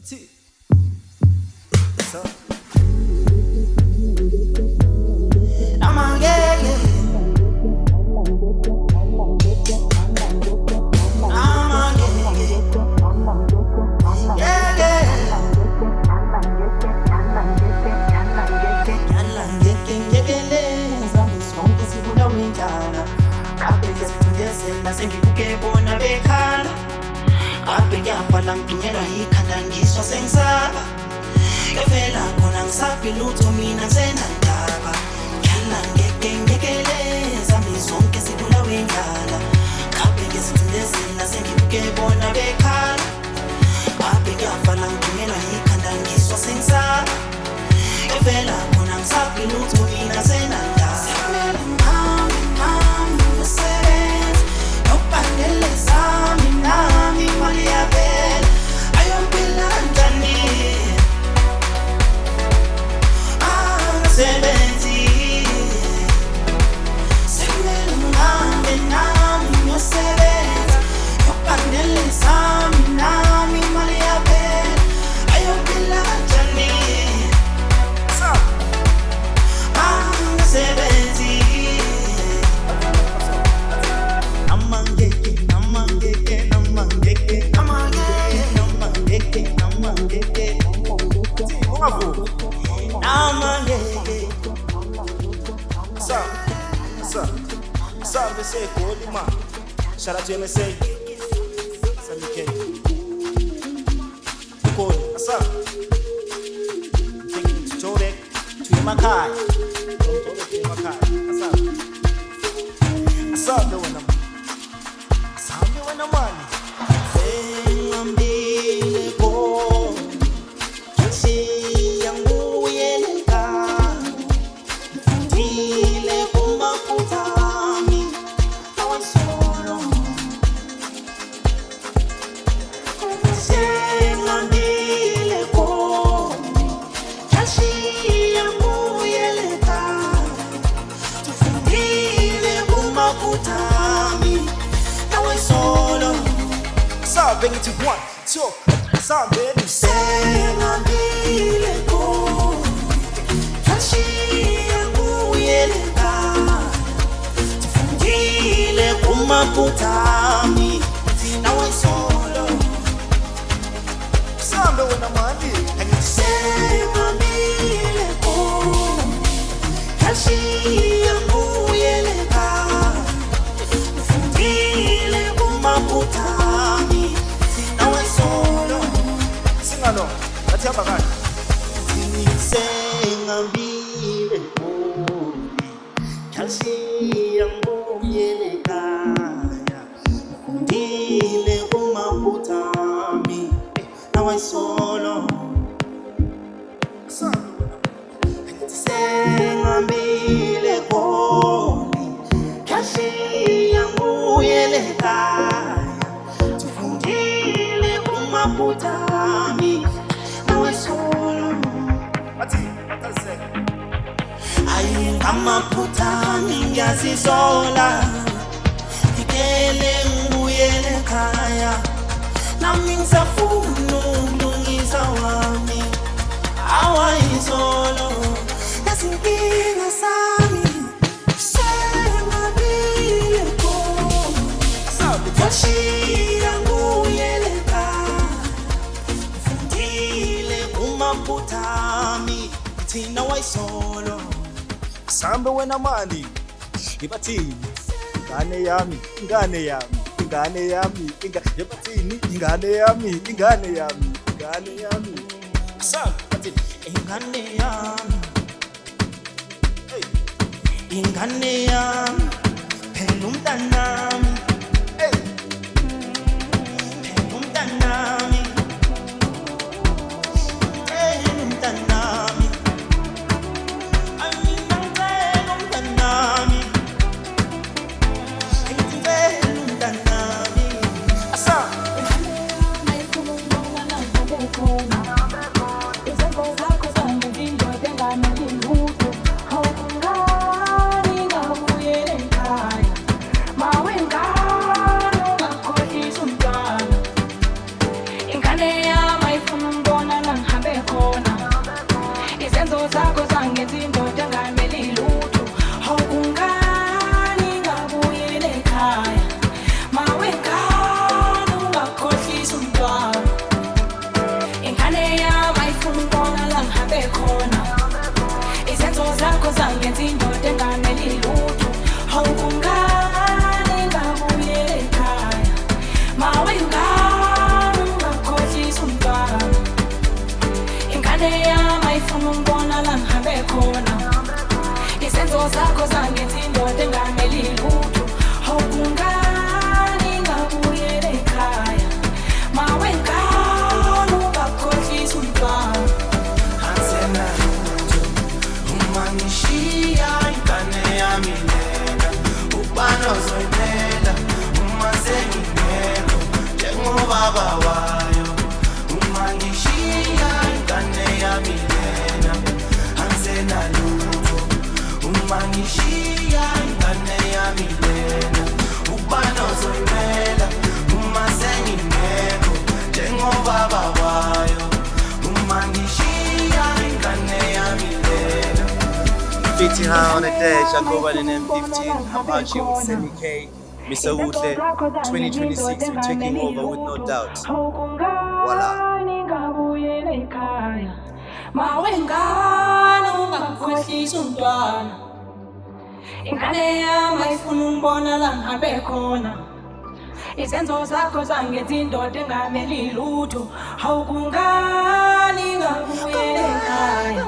See, so I'm a yeah, yeah. I'm a yeah, yeah, yeah. Yalla ngekeleza sonke sibula windala. Abeke sithundezela sengibuke bona bekhala. Abeke aphala ngidunyelwa yikhanda ngiswa sengisaba. Ngevela khona ngisabi lutho mina senandaba. Yalla ngekeleza sonke sibula windala. Abeke sithundezela sengibuke bona bekhala. Abeke aphala ngidunyelwa yikhanda ngiswa sengisaba. Ngevela khona ngisabi lutho mina senandaba. Say good man. Shout out to MSA. Send me Cool. What's up? Taking to Jodek to Makai. From Jodek to Makai. What's up? What's up, doing them? What's up, doing the money? Hey, I'm being born. Can't see young boy in the car. Dile kuma puta. Bring it to 1, 2, sound baby. Sing a bileko, kashi yangu yeleka, tufungile kumakutami, na we solo. Sound the one I'm on. Sing a bileko, kashi yangu yeleka, tufungile kumakutami. No, let's have a guy. Sing a beautiful, Chelsea and Boyeleka, Dile Umaputami. Now I solo. Sing a beautiful, Chelsea and Boyeleka, Dile Umaputami. Amaputani ngiyasisola ngikele ngibuyele ekhaya nami ngisafuna ukulungisa wami awayizolo nasinkinga sami sengabile ko Tashiya ngibuyele ekhaya ngifundile kumaputami thina wayisolo Sambe wena mali ibathini ingane yami ingane yami ingane yami ibathini ingane yami ingane yami ingane yami Sambe ingane yami hey ingane yami phela umntanami hey phela umntanami Mawenga izenzo zakho zangenza indoda engameli lutho. Awukungani ngabuyela ekhaya, mawengane ungakhohlisa umntwana. Angisenalutho uma ngishiya ingane yami lena, ubani ozoyimela uma sengingekho njengobaba wayo. Uma ngishiya ingane yami lena, angisenalutho uma ngishiya ingane yami lena, ubani ozoyimela uma sengingekho njengobaba wayo. Uma ngishiya ingane yami lena. 15 high on the dash, I go by the name 15. I'm out here with Semi K, Mr. Uhle. 2026, we're taking over with no doubt. Voila. Mawengane ungakhohlisa umntwana. Ingane yami ayifuna umbona la ngihambe khona. Izenzo zakho zangenza indoda engameli lutho. Awukungani ngabuyela ekhaya,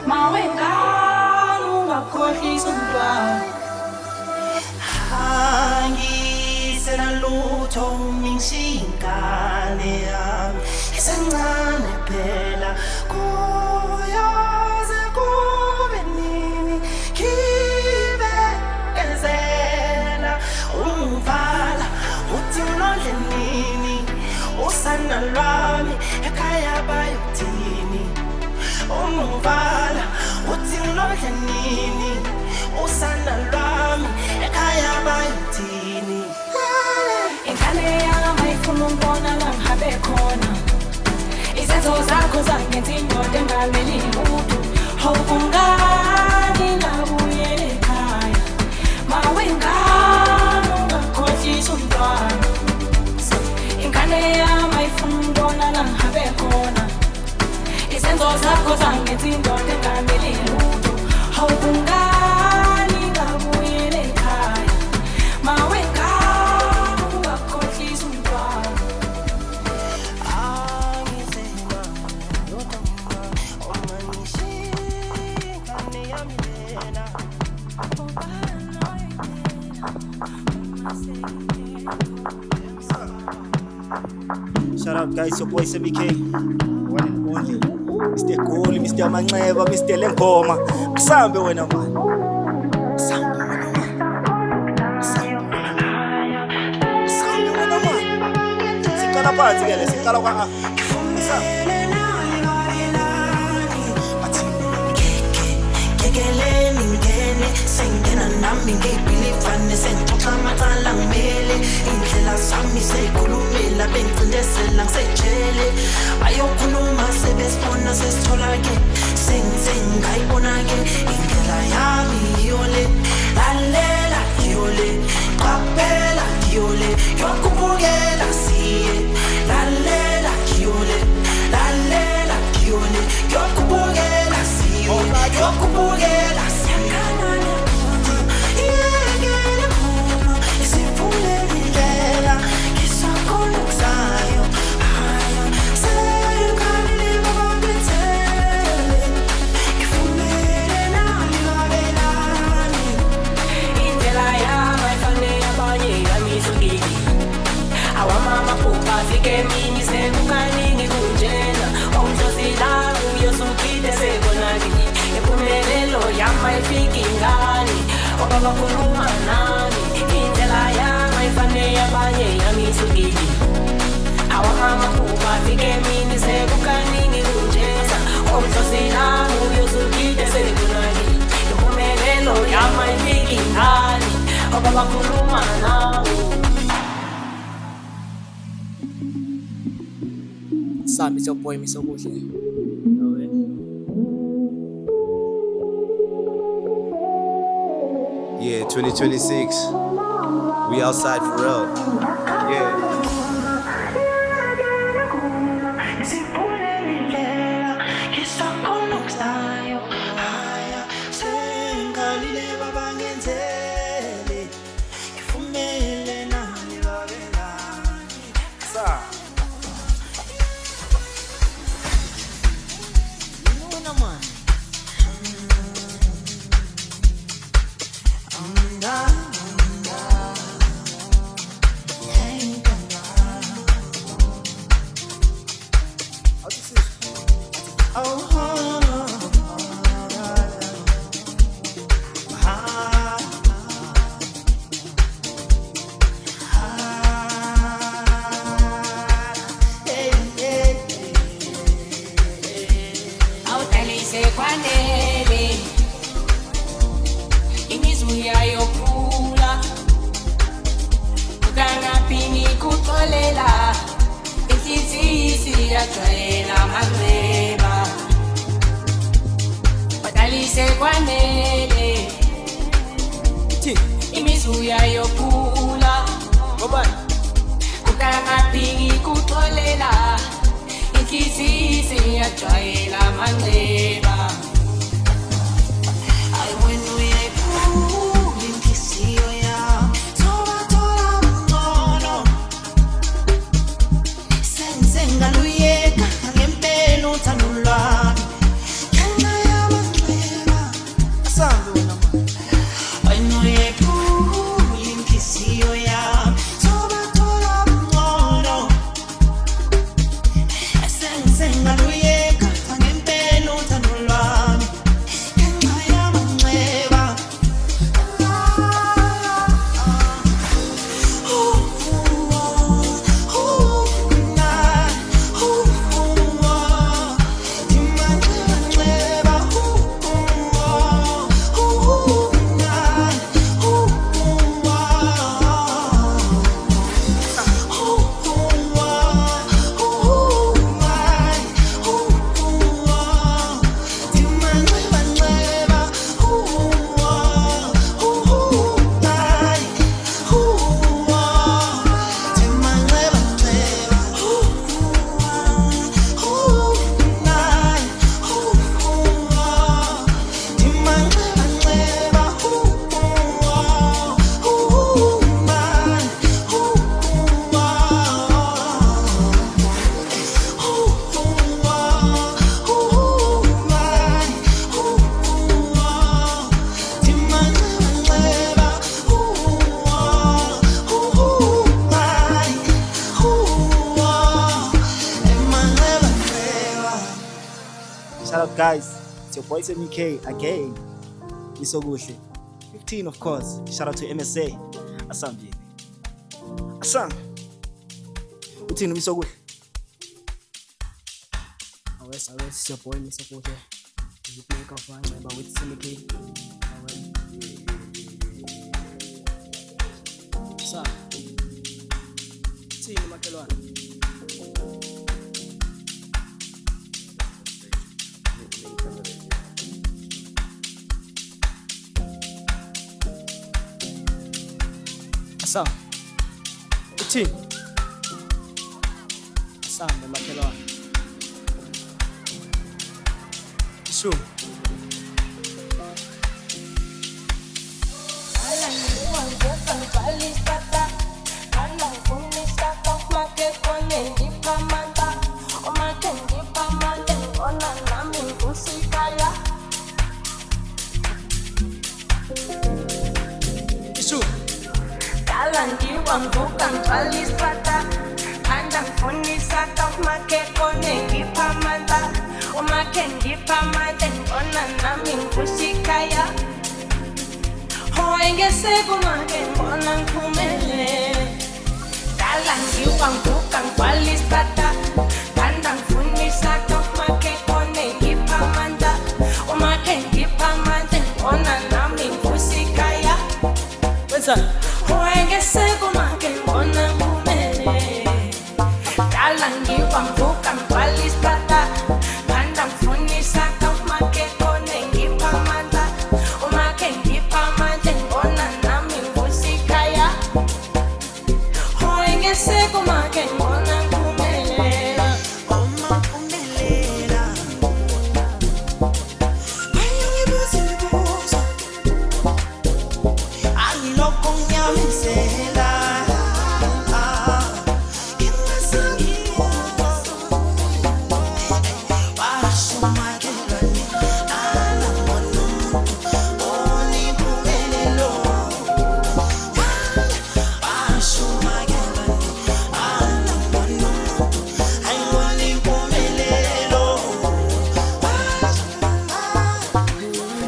mawengane ungakhohlisa umntwana. Angisenalutho ngishiya ingane yami isencane phela, kuyoze kube nini ngibekezela. Ungivala uthi ngilondle nini, usana lwami ekhaya bayothini. Ungivala uthi ngilondle nini, usana lwami ekhaya bayothini. Ingane yami ayifuna umbona la ngihambe khona. Izenzo zakho zangenza indoda engameli lutho. Awukungani ngabuyela ekhaya, mawengane ungakhohlisa umntwana. Ingane yami ayifuna umbona la ngihambe khona. Izenzo zakho zangenza indoda engameli lutho. Awukungani ngabuyela ekhaya, mawengane ungakhohlisa umntwana. Shout out guys, your boy Semi K, one and only Mr. Goli, Mr. Manxeba, Mr. Lengoma. Kusambe wena man, kusambe wena man, kusambe wena man. Sikala phansi ke le, sikala kwa a. Ngekeleni ngene sengena nami ngibhilivane sengixoxa amacala ngimele indlela sami seyikhulumela bengicindezela ngisejele bayokhuluma sebesibona sesithola-ke sengayibona-ke indlela yami yiyole lalela yiyole qaphela yiyole yokubukela siye lalela yiyole lalela yiyole yokubukela siye yokubukela siyakanane iyekele khona isivulele indlela ngisakhona kusayo haya sengane babambethele ngivumele nami babelani Indlela yami ayifane yabanye yamisukile. Awamama phupha afike emini sekukaningi kunjena. Umdlozi lami uyosukile sekonakile. Impumelelo yami ayifiki ngani, obaba khuluma nami. Indlela yami ayifane yabanye yamisukile. Awamama phupha afike emini sekukaningi kunjena. Umdlozi lami uyosukile sekonakile. Impumelelo yami ayifiki ngani, obaba khuluma nami. Sami, it's your boy, Mr. Uhle. Yeah, 2026, we outside for real. Yeah. isivulele indlela ngisakhona kusayo haya sengalile babangenzele ngivumele nami babelani. siyajwayela amanxeba badalise kwanele imizuya yokhula kukangaphingi kuxolela inhliziyo siyajwayela amanxeba wena uyayiphula inhliziyo yami thola ngcono sengaluyeka ngempela uthando lwami ngenxa yamanxeba asambe wena mani. wena uyayiphula inhliziyo yami thola ngcono sengaluyeka ngempela uthando lwami ngenxa yamanxeba Shout out guys, it's your boy Semi K again. Misoguhle 15 of course. Shout out to MSA. Asambile. Asam. Uthini Misoguhle? Awes, it's your boy Misoguhle. You play of amanxeba with Semi K. Sa. Sini makhelwane. Asam. Uthini? Asambe makhelwane. Sure.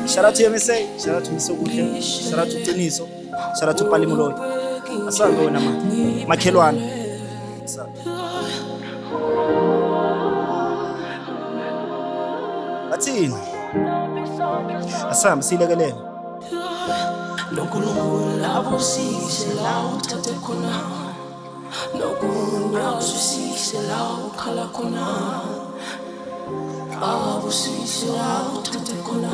Shout out to MSA, shout out to Misoguhle, shout out to Toniso, shout out to Pali Moloi. Asambe wena mani. Makhelwane. Athini? Asambe silekelele. noNkulunkulu abusise la uthathe khona nokunye Unyazwisise la ukhala khona, abusise la uthathe khona.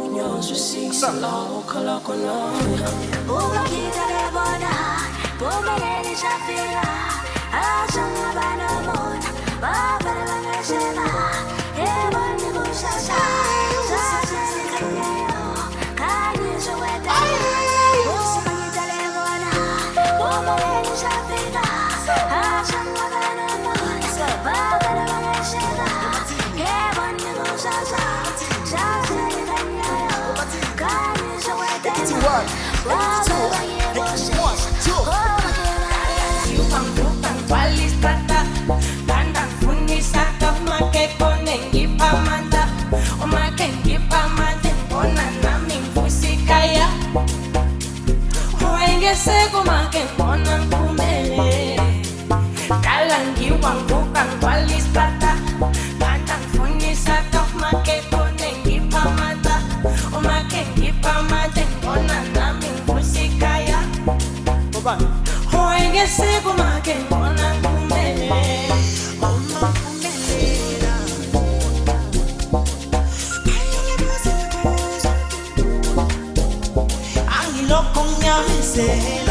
Unyazwisise la ukhala khona. Ubakita lebona, bumeleli shafika. Asangabana bona, bavela bangashela. Yebona kushasha, shasha sikhanyayo. Khanyiswa weda. Ubakita lebona, bumeleli shafika. Asangabana bona, bavela bangashela. Yebona kushasha, shasha sikhanyayo. Khanyiswa weda. Angilokho ngiyamesela